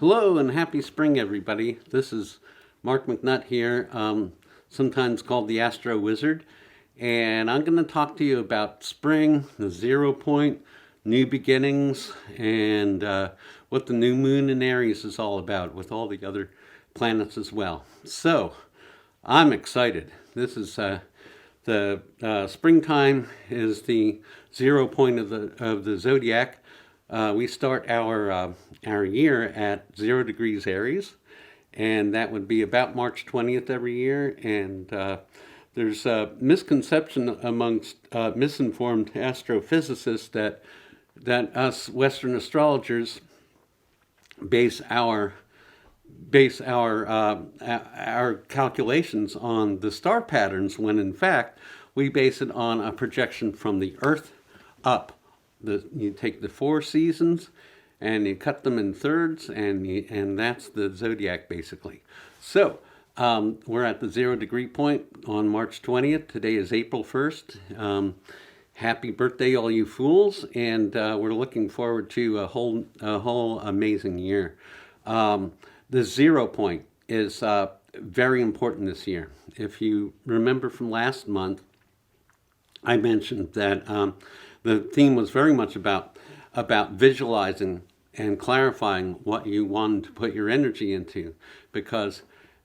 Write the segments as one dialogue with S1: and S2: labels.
S1: Hello and happy spring, everybody. This is Mark McNutt here, sometimes called the Astro Wizard, and I'm going to talk to you about spring, the 0 point, new beginnings, and what the new moon in Aries is all about, with all the other planets as well. So, I'm excited. This is the springtime is the 0 point of the zodiac. We start our year at 0 degrees Aries, and that would be about March 20th every year. And there's a misconception amongst misinformed astrophysicists that us Western astrologers base our our calculations on the star patterns, when in fact we base it on a projection from the Earth up. You take the 4 seasons and you cut them in thirds, and that's the zodiac basically. So we're at the 0 degree point on March 20th. Today is April 1st. Happy birthday, all you fools! And we're looking forward to a whole amazing year. The 0 point is very important this year. If you remember from last month, I mentioned that the theme was very much about visualizing and clarifying what you wanted to put your energy into, because,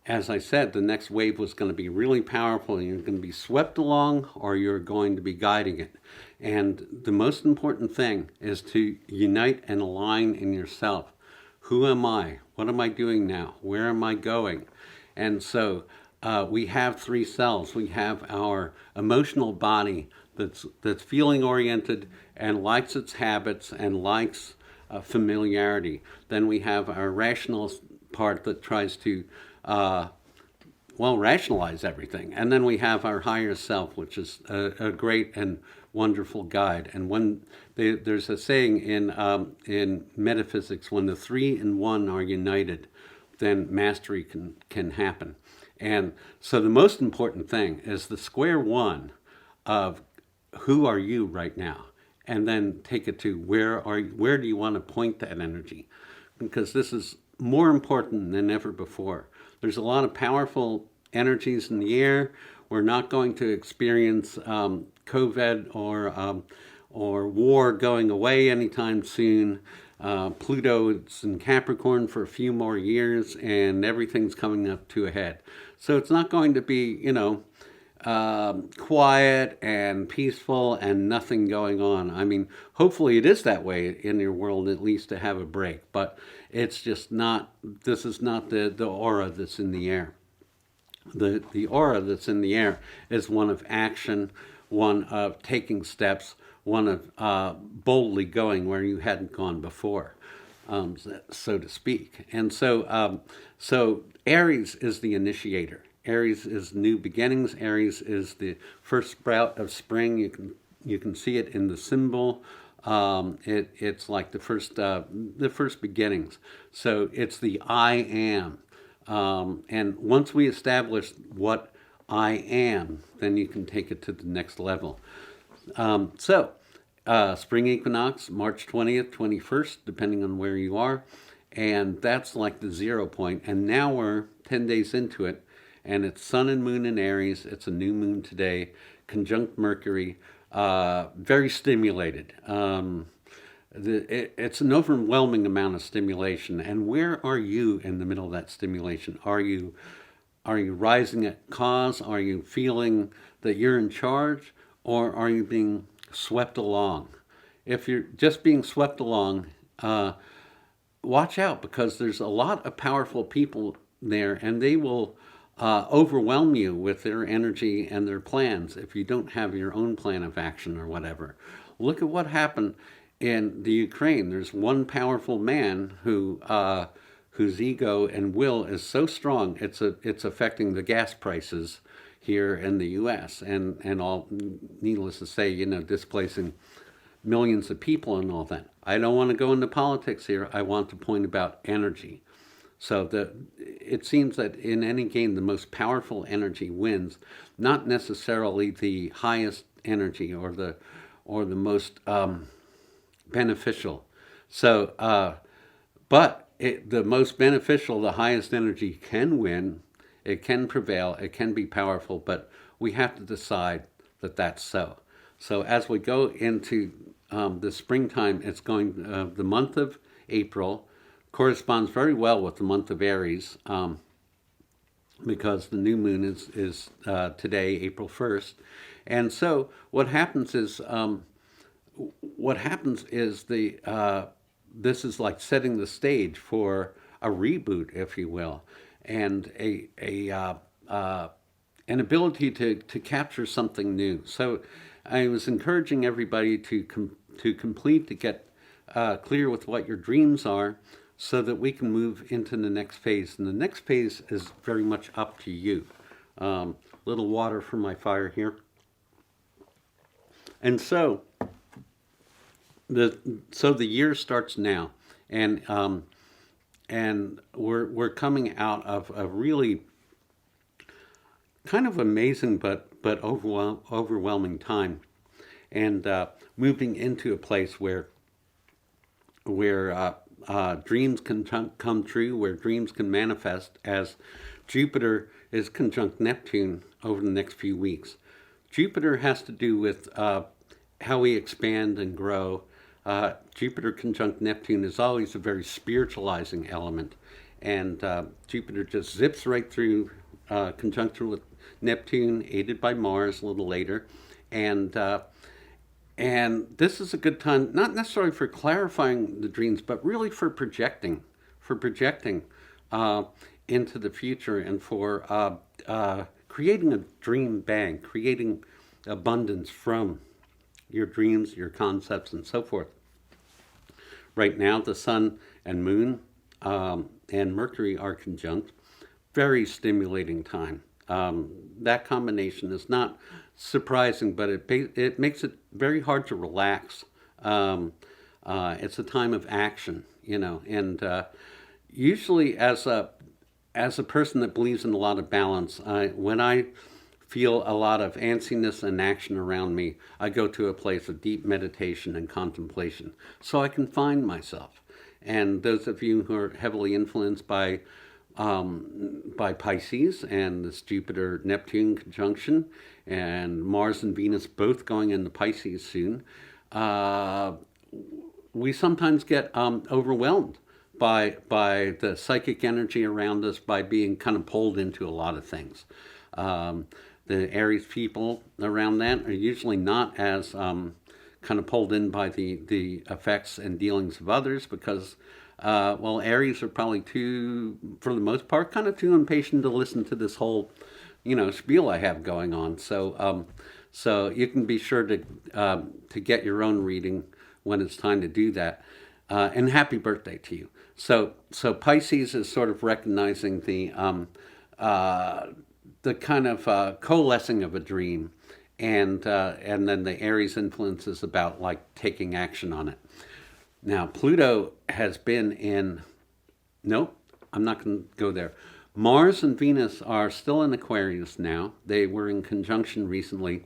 S1: as I said, the next wave was going to be really powerful, and you're going to be swept along or you're going to be guiding it. And the most important thing is to unite and align in yourself. Who am I? What am I doing now? Where am I going? And so we have 3 cells. We have our emotional body that's feeling oriented and likes its habits and likes familiarity. Then we have our rational part that tries to rationalize everything. And then we have our higher self, which is a great and wonderful guide. And when there's a saying in metaphysics, when the 3 and 1 are united, then mastery can happen. And so the most important thing is the square one of who are you right now, and then take it to where do you want to point that energy, because this is more important than ever before. There's a lot of powerful energies in the air. We're not going to experience COVID or war going away anytime soon. Pluto is in Capricorn for a few more years, and everything's coming up to a head. So it's not going to be, quiet and peaceful and nothing going on. I mean, hopefully it is that way in your world, at least to have a break, but it's just not. This is not the aura that's in the air. The aura that's in the air is one of action, one of taking steps, one of boldly going where you hadn't gone before, so to speak. And so Aries is the initiator. Aries is new beginnings. Aries is the first sprout of spring. You can see it in the symbol. It's like the first beginnings. So it's the I am. And once we establish what I am, then you can take it to the next level. Spring equinox, March 20th, 21st, depending on where you are. And that's like the 0 point. And now we're 10 days into it. And it's Sun and Moon in Aries. It's a new moon today, conjunct Mercury, very stimulated. It's an overwhelming amount of stimulation. And where are you in the middle of that stimulation? Are you rising at cause? Are you feeling that you're in charge? Or are you being swept along? If you're just being swept along, watch out, because there's a lot of powerful people there, and they will overwhelm you with their energy and their plans if you don't have your own plan of action or whatever. Look at what happened in the Ukraine. There's one powerful man whose ego and will is so strong, it's affecting the gas prices here in the U.S. and all, needless to say, displacing millions of people and all that. I don't want to go into politics here. I want to point about energy. So it seems that in any game, the most powerful energy wins, not necessarily the highest energy or the most beneficial. So, but the most beneficial, the highest energy can win. It can prevail. It can be powerful, but we have to decide that that's so. So as we go into the springtime, it's going. The month of April corresponds very well with the month of Aries, because the new moon is today, April 1st, and so what happens is this is like setting the stage for a reboot, if you will, and an ability to capture something new. So I was encouraging everybody to complete, to get clear with what your dreams are, so that we can move into the next phase. And the next phase is very much up to you. Little water for my fire here. And so the year starts now, and we're coming out of a really kind of amazing but overwhelming time, and moving into a place where dreams can come true, where dreams can manifest, as Jupiter is conjunct Neptune over the next few weeks. Jupiter has to do with how we expand and grow. Jupiter conjunct Neptune is always a very spiritualizing element, and Jupiter just zips right through conjunction with Neptune, aided by Mars a little later, and this is a good time, not necessarily for clarifying the dreams, but really for projecting into the future, and for creating a dream bank, creating abundance from your dreams, your concepts, and so forth. Right now, the sun and moon and Mercury are conjunct. Very stimulating time. That combination is not surprising, but it makes it very hard to relax. It's a time of action, and usually as a person that believes in a lot of balance, when I feel a lot of antsiness and action around me, I go to a place of deep meditation and contemplation so I can find myself. And those of you who are heavily influenced by Pisces and this Jupiter-Neptune conjunction, and Mars and Venus both going into Pisces soon, we sometimes get overwhelmed by the psychic energy around us, by being kind of pulled into a lot of things. The Aries people around that are usually not as kind of pulled in by the effects and dealings of others, because Aries are probably for the most part, kind of too impatient to listen to this whole, spiel I have going on. So you can be sure to get your own reading when it's time to do that. And happy birthday to you. So Pisces is sort of recognizing the kind of coalescing of a dream, and then the Aries influence is about like taking action on it. Now, Pluto has been nope, I'm not going to go there. Mars and Venus are still in Aquarius now. They were in conjunction recently,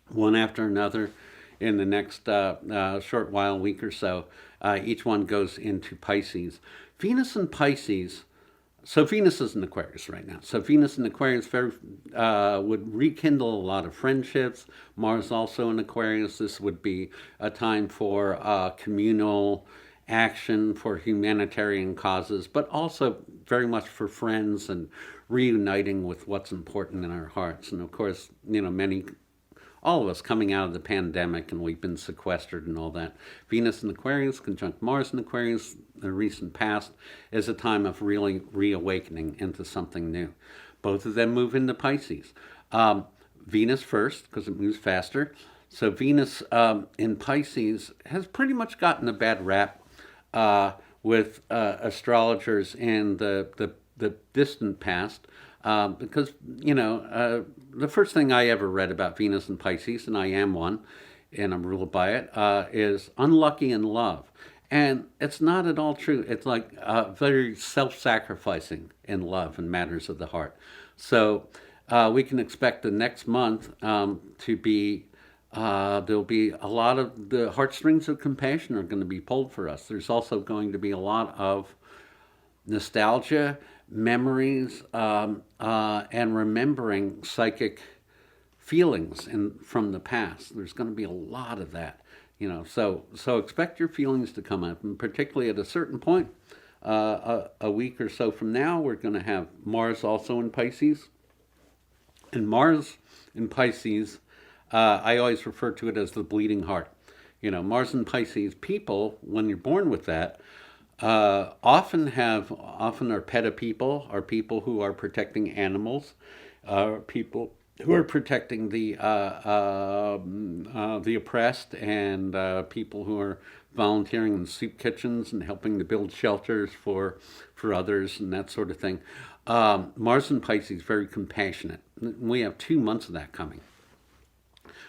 S1: one after another. In the next short while, week or so, each one goes into Pisces. Venus and Pisces, so Venus is in Aquarius right now. So Venus in Aquarius would rekindle a lot of friendships. Mars also in Aquarius. This would be a time for communal action, for humanitarian causes, but also very much for friends and reuniting with what's important in our hearts. And of course, all of us coming out of the pandemic, and we've been sequestered and all that. Venus in Aquarius, conjunct Mars in Aquarius, in the recent past, is a time of really reawakening into something new. Both of them move into Pisces. Venus first, because it moves faster. So Venus in Pisces has pretty much gotten a bad rap with astrologers in the distant past. Because, the first thing I ever read about Venus and Pisces, and I am one, and I'm ruled by it, is unlucky in love. And it's not at all true. It's like very self-sacrificing in love and matters of the heart. So we can expect the next month to be, there'll be a lot of the heartstrings of compassion are going to be pulled for us. There's also going to be a lot of nostalgia, memories, and remembering psychic feelings from the past. There's going to be a lot of that, so expect your feelings to come up, and particularly at a certain point, a week or so from now, we're going to have Mars also in Pisces, and Mars in Pisces, I always refer to it as the bleeding heart. Mars in Pisces people, when you're born with that, often are PETA people, are people who are protecting animals, people who are protecting the oppressed, and people who are volunteering in soup kitchens and helping to build shelters for others and that sort of thing. Mars in Pisces, very compassionate. We have 2 months of that coming.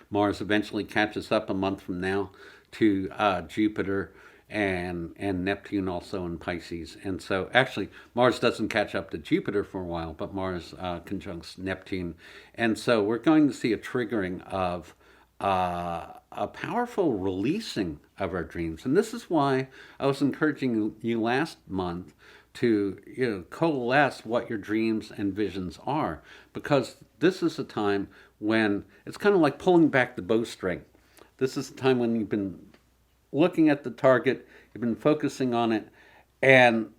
S1: Mars eventually catches up a month from now to Jupiter and Neptune also in Pisces. And so actually Mars doesn't catch up to Jupiter for a while, but Mars conjuncts Neptune. And so we're going to see a triggering of a powerful releasing of our dreams. And this is why I was encouraging you last month to coalesce what your dreams and visions are, because this is a time when it's kind of like pulling back the bowstring. This is a time when you've been looking at the target, you've been focusing on it, and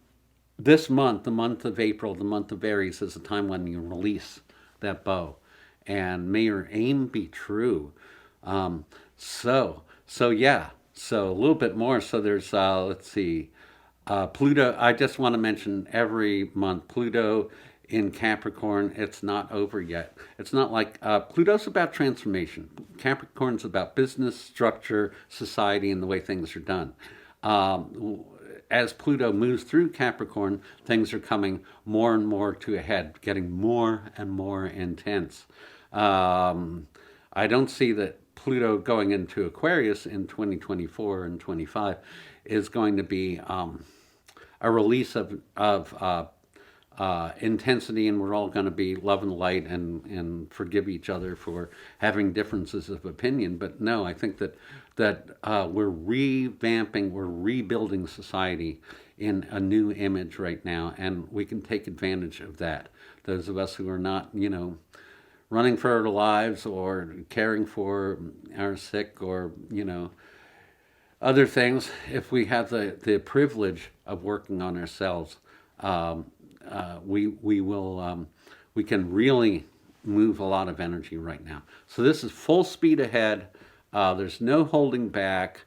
S1: this month, the month of April, the month of Aries, is a time when you release that bow, and may your aim be true. So a little bit more. So there's let's see. Pluto, I just want to mention every month, Pluto in Capricorn, it's not over yet. It's not like, Pluto's about transformation. Capricorn's about business, structure, society, and the way things are done. As Pluto moves through Capricorn, things are coming more and more to a head, getting more and more intense. I don't see that Pluto going into Aquarius in 2024 and 25 is going to be a release of intensity, and we're all going to be love and light and forgive each other for having differences of opinion. But no, I think that we're revamping, we're rebuilding society in a new image right now, and we can take advantage of that. Those of us who are not, running for our lives or caring for our sick or, other things, if we have the privilege of working on ourselves, we can really move a lot of energy right now. So this is full speed ahead. There's no holding back.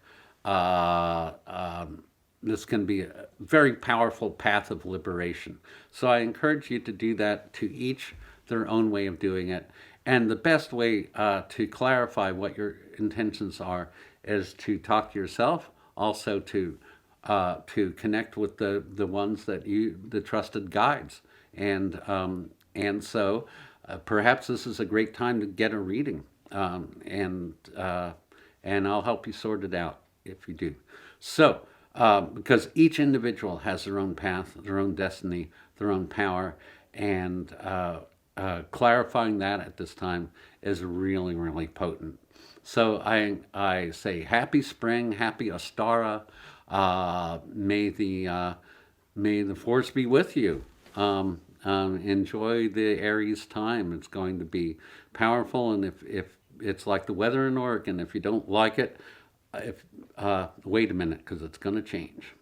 S1: This can be a very powerful path of liberation. So I encourage you to do that, to each their own way of doing it. And the best way to clarify what your intentions are is to talk to yourself, also to connect with the ones that the trusted guides, and so perhaps this is a great time to get a reading, and I'll help you sort it out if you do. So because each individual has their own path, their own destiny, their own power, and clarifying that at this time is really, really potent. So I say happy spring, happy Ostara. May the force be with you. Enjoy the Aries time. It's going to be powerful, and if it's like the weather in Oregon, if you don't like it, wait a minute, because it's going to change.